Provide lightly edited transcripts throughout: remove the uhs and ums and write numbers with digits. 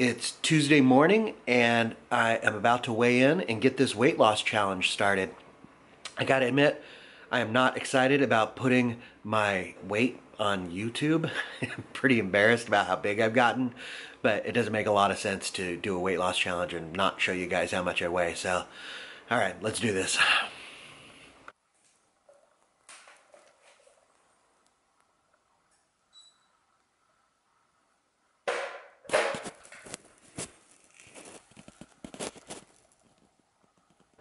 It's Tuesday morning and I am about to weigh in and get this weight loss challenge started. I gotta admit, I am not excited about putting my weight on YouTube. I'm pretty embarrassed about how big I've gotten, but it doesn't make a lot of sense to do a weight loss challenge and not show you guys how much I weigh. So, all right, let's do this.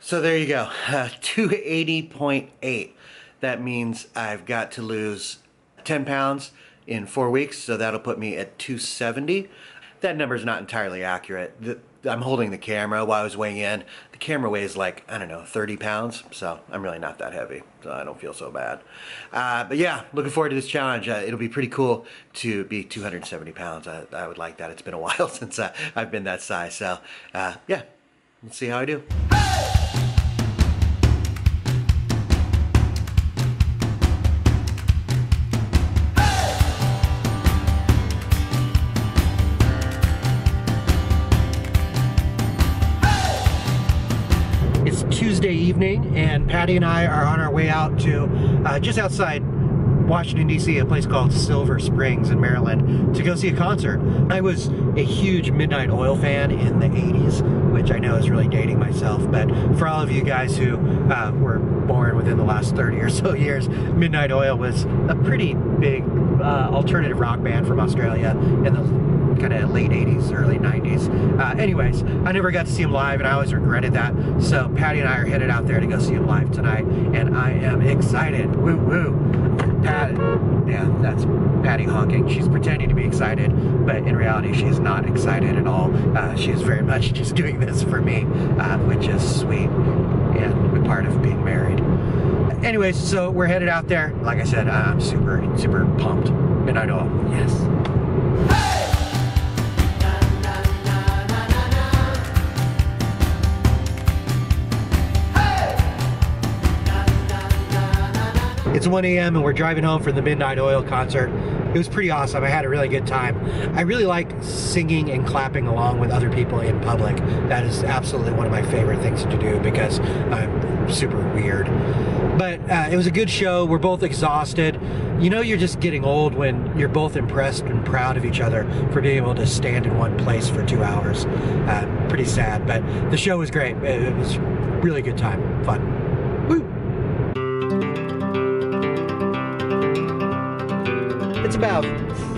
So there you go, 280.8. That means I've got to lose 10 pounds in 4 weeks, so that'll put me at 270. That number's not entirely accurate. I'm holding the camera while I was weighing in. The camera weighs like, I don't know, 30 pounds, so I'm really not that heavy, so I don't feel so bad. But yeah, looking forward to this challenge. It'll be pretty cool to be 270 pounds. I would like that. It's been a while since I've been that size, so yeah, let's see how I do. Tuesday evening, and Patty and I are on our way out to just outside Washington, D.C., a place called Silver Springs in Maryland, to go see a concert. I was a huge Midnight Oil fan in the 80s, which I know is really dating myself, but for all of you guys who were born within the last 30 or so years, Midnight Oil was a pretty big alternative rock band from Australia in the kind of late 80s, early 90s. Anyways, I never got to see him live, and I always regretted that. So Patty and I are headed out there to go see him live tonight, and I am excited. Woo woo. Yeah, that's Patty honking. She's pretending to be excited, but in reality, she is not excited at all. She is very much just doing this for me, which is sweet and a part of being married. Anyways, so we're headed out there. Like I said, I'm super pumped. Midnight Oil, yes. It's 1 a.m. and we're driving home from the Midnight Oil concert. It was pretty awesome. I had a really good time. I really like singing and clapping along with other people in public. That is absolutely one of my favorite things to do because I'm super weird. But it was a good show. We're both exhausted. You know, you're just getting old when you're both impressed and proud of each other for being able to stand in one place for 2 hours. Pretty sad, but the show was great. It was really good time, fun. Woo! It's about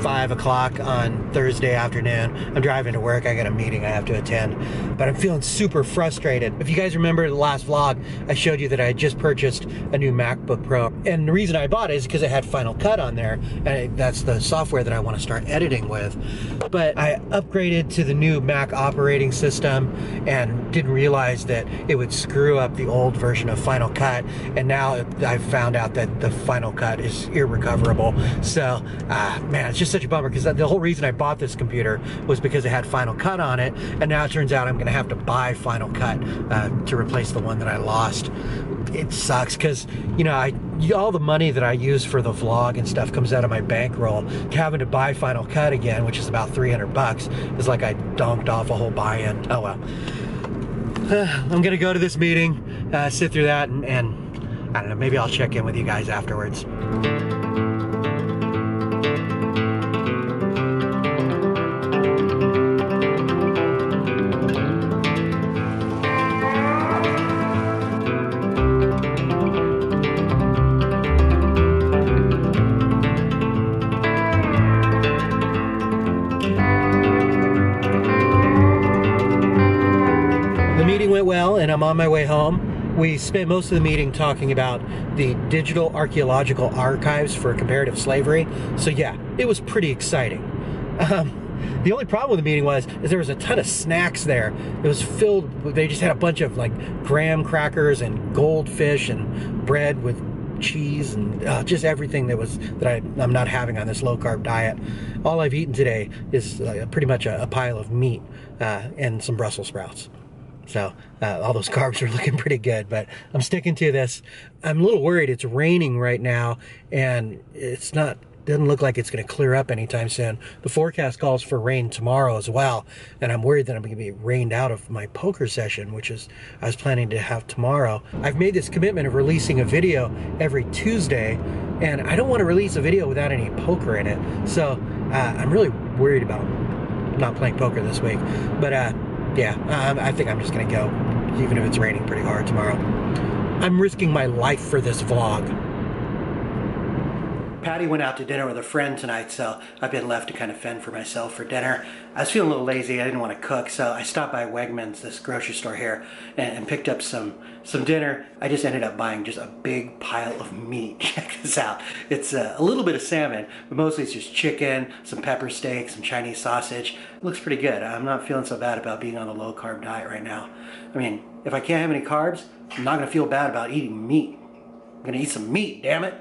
5 o'clock on Thursday afternoon. I'm driving to work. I got a meeting I have to attend, but I'm feeling super frustrated. If you guys remember the last vlog, I showed you that I had just purchased a new MacBook Pro, and the reason I bought it is because it had Final Cut on there, and that's the software that I want to start editing with. But I upgraded to the new Mac operating system and didn't realize that it would screw up the old version of Final Cut, and now I've found out that the Final Cut is irrecoverable. So man, it's just such a bummer because the whole reason I bought this computer was because it had Final Cut on it, and now it turns out I'm gonna have to buy Final Cut to replace the one that I lost. It sucks because, you know, all the money that I use for the vlog and stuff comes out of my bankroll. Having to buy Final Cut again, which is about 300 bucks, is like I donked off a whole buy-in. Oh well. I'm gonna go to this meeting, sit through that, and I don't know, maybe I'll check in with you guys afterwards. Went well, and I'm on my way home. We spent most of the meeting talking about the digital archaeological archives for comparative slavery. So yeah, it was pretty exciting. The only problem with the meeting is there was a ton of snacks there. It was filled with, they just had a bunch of like graham crackers and goldfish and bread with cheese and just everything that I'm not having on this low carb diet. All I've eaten today is pretty much a pile of meat and some Brussels sprouts. So all those carbs are looking pretty good, but I'm sticking to this. I'm a little worried. It's raining right now, and it's not doesn't look like it's going to clear up anytime soon. The forecast calls for rain tomorrow as well, and I'm worried that I'm going to be rained out of my poker session, which is I was planning to have tomorrow. I've made this commitment of releasing a video every Tuesday, and I don't want to release a video without any poker in it. So I'm really worried about not playing poker this week. But yeah, I think I'm just going to go, even if it's raining pretty hard tomorrow. I'm risking my life for this vlog. Patty went out to dinner with a friend tonight, so I've been left to kind of fend for myself for dinner. I was feeling a little lazy. I didn't want to cook, so I stopped by Wegmans, this grocery store here, and picked up some dinner. I just ended up buying just a big pile of meat. Check this out. It's a little bit of salmon, but mostly it's just chicken, some pepper steak, some Chinese sausage. It looks pretty good. I'm not feeling so bad about being on a low-carb diet right now. I mean, if I can't have any carbs, I'm not going to feel bad about eating meat. I'm going to eat some meat, damn it.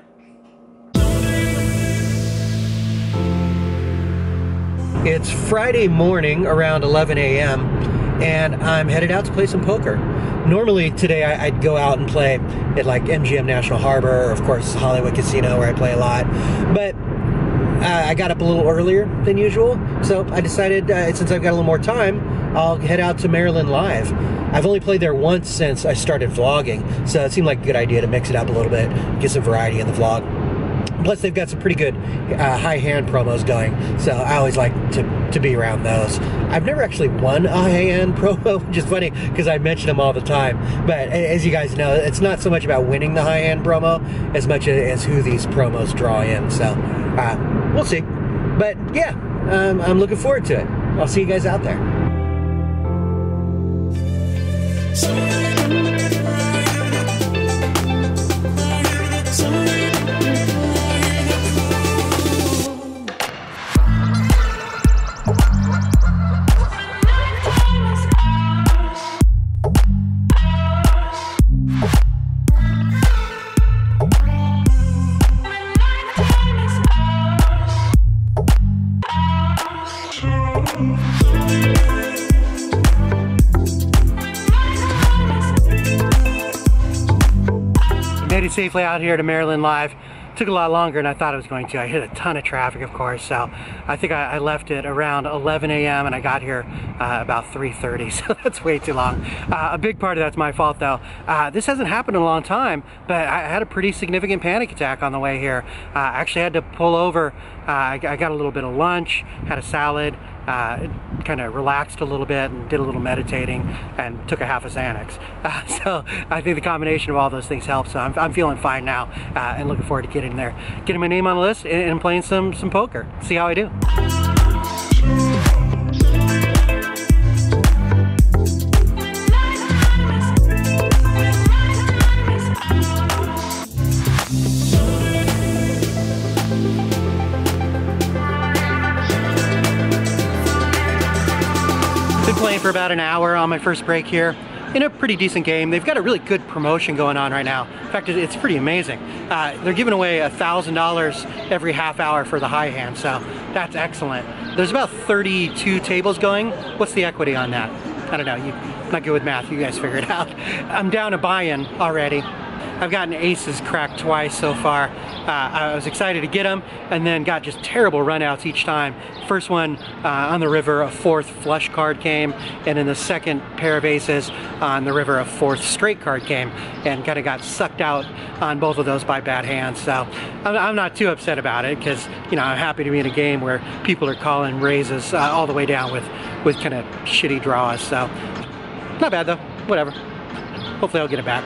It's Friday morning around 11 a.m. and I'm headed out to play some poker. Normally today I'd go out and play at like MGM National Harbor, or of course Hollywood Casino where I play a lot. But I got up a little earlier than usual, so I decided since I've got a little more time, I'll head out to Maryland Live. I've only played there once since I started vlogging, so it seemed like a good idea to mix it up a little bit, get some variety in the vlog. Plus, they've got some pretty good high hand promos going, so I always like to be around those. I've never actually won a high hand promo, which is funny because I mention them all the time. But as you guys know, it's not so much about winning the high hand promo as much as who these promos draw in. So we'll see. But yeah, I'm looking forward to it. I'll see you guys out there. Made it safely out here to Maryland Live. Took a lot longer than I thought it was going to. I hit a ton of traffic, of course, so I think I left it around 11 a.m. and I got here about 3:30, so that's way too long. A big part of that's my fault, though. This hasn't happened in a long time, but I had a pretty significant panic attack on the way here. I actually had to pull over. I got a little bit of lunch, had a salad, kind of relaxed a little bit and did a little meditating and took a half a Xanax. So I think the combination of all those things helped. So I'm feeling fine now and looking forward to getting there, getting my name on the list and playing some poker. See how I do. Been playing for about an hour on my first break here in a pretty decent game. They've got a really good promotion going on right now. In fact, it's pretty amazing. They're giving away $1,000 every half hour for the high hand, so that's excellent. There's about 32 tables going. What's the equity on that? I don't know. I'm not good with math. You guys figure it out. I'm down a buy-in already. I've gotten aces cracked twice so far. I was excited to get them and then got just terrible runouts each time. First one on the river, a fourth flush card came, and in the second pair of aces on the river, a fourth straight card came, and kind of got sucked out on both of those by bad hands. So I'm not too upset about it because, you know, I'm happy to be in a game where people are calling raises all the way down with kind of shitty draws. So not bad though, whatever. Hopefully I'll get it back.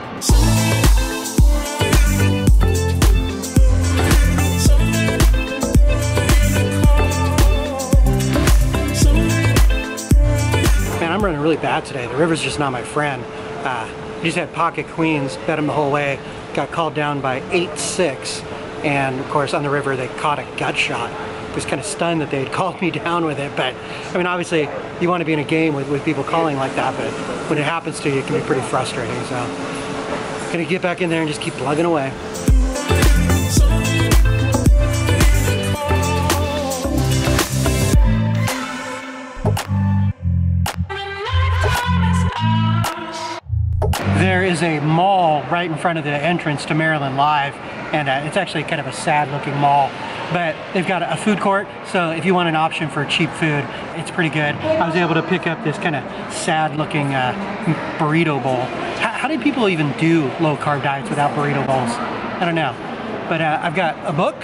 I'm running really bad today. The river's just not my friend. I just had pocket queens, bet him the whole way, got called down by 8-6, and of course on the river they caught a gut shot. I was kind of stunned that they had called me down with it, but I mean obviously you want to be in a game with people calling like that, but when it happens to you it can be pretty frustrating, so I'm gonna get back in there and just keep plugging away. There is a mall right in front of the entrance to Maryland Live, and it's actually kind of a sad looking mall. but they've got a food court, so if you want an option for cheap food, it's pretty good. I was able to pick up this kind of sad looking burrito bowl. How do people even do low carb diets without burrito bowls? I don't know. But I've got a book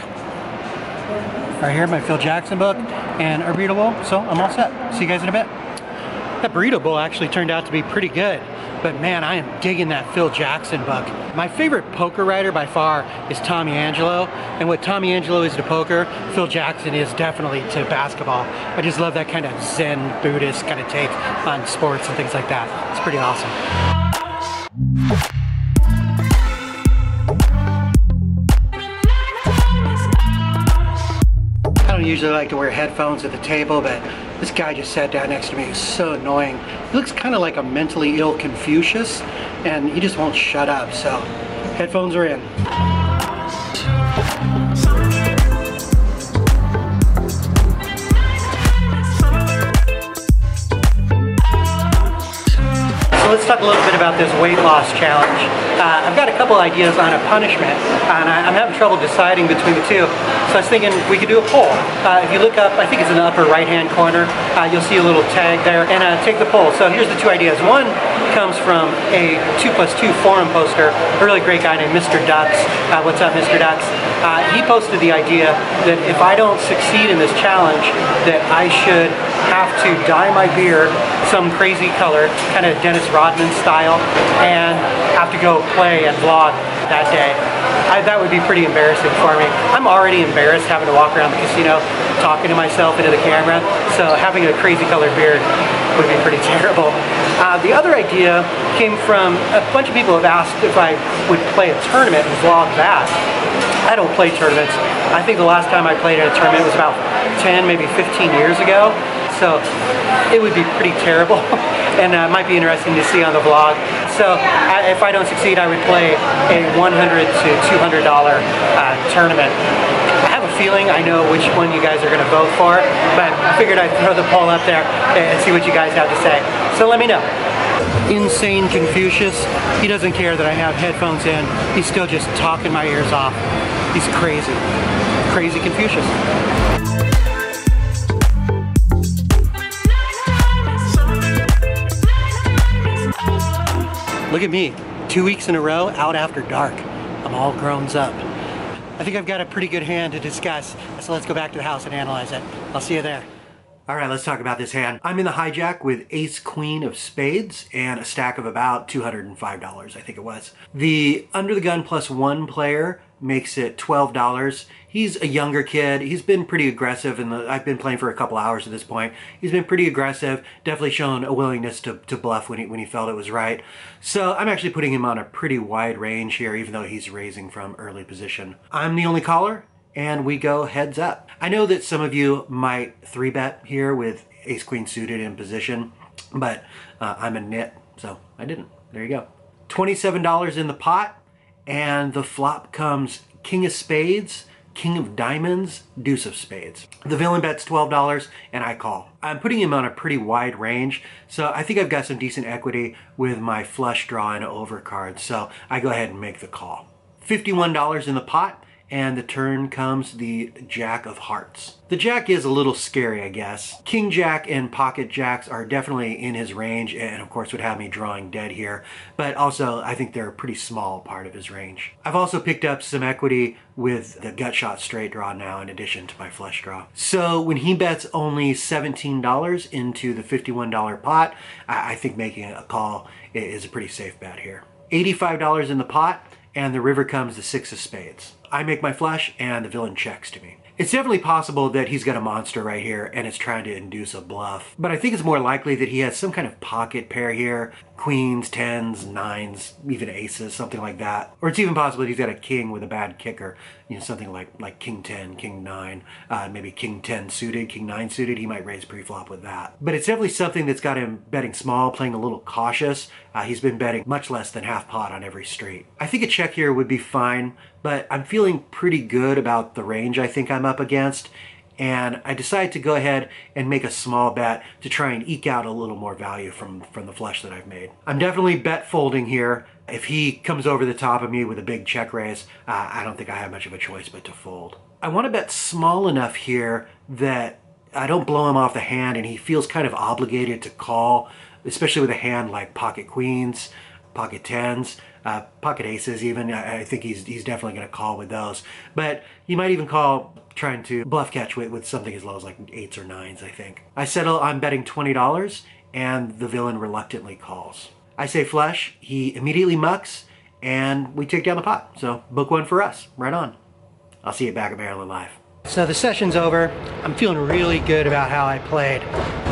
right here, my Phil Jackson book, and a burrito bowl, so I'm all set. See you guys in a bit. That burrito bowl actually turned out to be pretty good, but man, I am digging that Phil Jackson book. My favorite poker writer by far is Tommy Angelo, and what Tommy Angelo is to poker, Phil Jackson is definitely to basketball. I just love that kind of Zen Buddhist kind of take on sports and things like that. It's pretty awesome. I don't usually like to wear headphones at the table, but this guy just sat down next to me. He's so annoying. He looks kind of like a mentally ill Confucius, and he just won't shut up, so headphones are in. So let's talk a little bit about this weight loss challenge. I've got a couple ideas on a punishment, and I'm having trouble deciding between the two. So I was thinking we could do a poll. If you look up, I think it's in the upper right-hand corner, you'll see a little tag there, and take the poll. So here's the two ideas. One comes from a 2+2 forum poster, a really great guy named Mr. Ducks. What's up, Mr. Ducks? He posted the idea that if I don't succeed in this challenge, that I should have to dye my beard some crazy color, kind of Dennis Rodman style, and have to go play and vlog that day. That would be pretty embarrassing for me. I'm already embarrassed having to walk around the casino talking to myself into the camera, so having a crazy colored beard would be pretty terrible. The other idea came from a bunch of people have asked if I would play a tournament and vlog that. I don't play tournaments. I think the last time I played in a tournament was about 10, maybe 15 years ago. So it would be pretty terrible and might be interesting to see on the vlog. So if I don't succeed, I would play a $100 to $200 tournament. I have a feeling I know which one you guys are going to vote for, but I figured I'd throw the poll up there and see what you guys have to say. So let me know. Insane Confucius, he doesn't care that I have headphones in. He's still just talking my ears off. He's crazy. Crazy Confucius. Look at me, 2 weeks in a row, out after dark. I'm all grown up. I think I've got a pretty good hand to discuss, so let's go back to the house and analyze it. I'll see you there. All right, let's talk about this hand. I'm in the hijack with ace queen of spades and a stack of about $205, I think it was. The under the gun +1 player makes it $12. He's a younger kid. He's been pretty aggressive, and I've been playing for a couple hours at this point. He's been pretty aggressive, definitely shown a willingness to bluff when he felt it was right. So I'm actually putting him on a pretty wide range here, even though he's raising from early position. I'm the only caller, and we go heads up. I know that some of you might 3-bet here with ace queen suited in position, but I'm a nit, so I didn't. There you go. $27 in the pot, and the flop comes king of spades, king of diamonds, deuce of spades. The villain bets $12, and I call. I'm putting him on a pretty wide range, so I think I've got some decent equity with my flush draw and overcard, so I go ahead and make the call. $51 in the pot, and the turn comes the jack of hearts. The jack is a little scary, I guess. King jack and pocket jacks are definitely in his range, and of course would have me drawing dead here, but also I think they're a pretty small part of his range. I've also picked up some equity with the gut shot straight draw now in addition to my flush draw. So when he bets only $17 into the $51 pot, I think making a call is a pretty safe bet here. $85 in the pot, and the river comes the six of spades. I make my flush, and the villain checks to me. It's definitely possible that he's got a monster right here and is trying to induce a bluff. But I think it's more likely that he has some kind of pocket pair here. Queens, tens, nines, even aces, something like that. Or it's even possible that he's got a king with a bad kicker. You know, something like king 10, king 9, maybe king 10 suited, king 9 suited. He might raise pre-flop with that. But it's definitely something that's got him betting small, playing a little cautious. He's been betting much less than half pot on every street. I think a check here would be fine, but I'm feeling pretty good about the range I think I'm up against, and I decided to go ahead and make a small bet to try and eke out a little more value from the flush that I've made. I'm definitely bet folding here. If he comes over the top of me with a big check raise, I don't think I have much of a choice but to fold. I want to bet small enough here that I don't blow him off the hand and he feels kind of obligated to call, especially with a hand like pocket queens, pocket tens, pocket aces even. I think he's definitely going to call with those. But you might even call trying to bluff catch with something as low as like 8s or 9s, I think. I settle on betting $20 and the villain reluctantly calls. I say flush, he immediately mucks, and we take down the pot. So book one for us, right on. I'll see you back at Maryland Live. So the session's over. I'm feeling really good about how I played.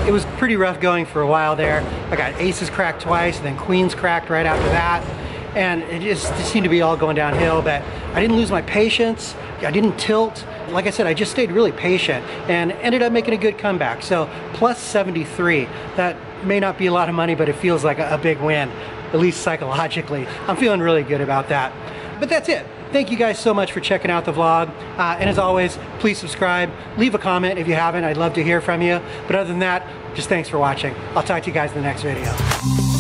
It was pretty rough going for a while there. I got aces cracked twice, and then queens cracked right after that. And it just seemed to be all going downhill, but I didn't lose my patience. I didn't tilt. Like I said, I just stayed really patient and ended up making a good comeback. So plus 73, that may not be a lot of money, but it feels like a big win, at least psychologically. I'm feeling really good about that. But that's it. Thank you guys so much for checking out the vlog. And as always, please subscribe, leave a comment if you haven't. I'd love to hear from you. But other than that, just thanks for watching. I'll talk to you guys in the next video.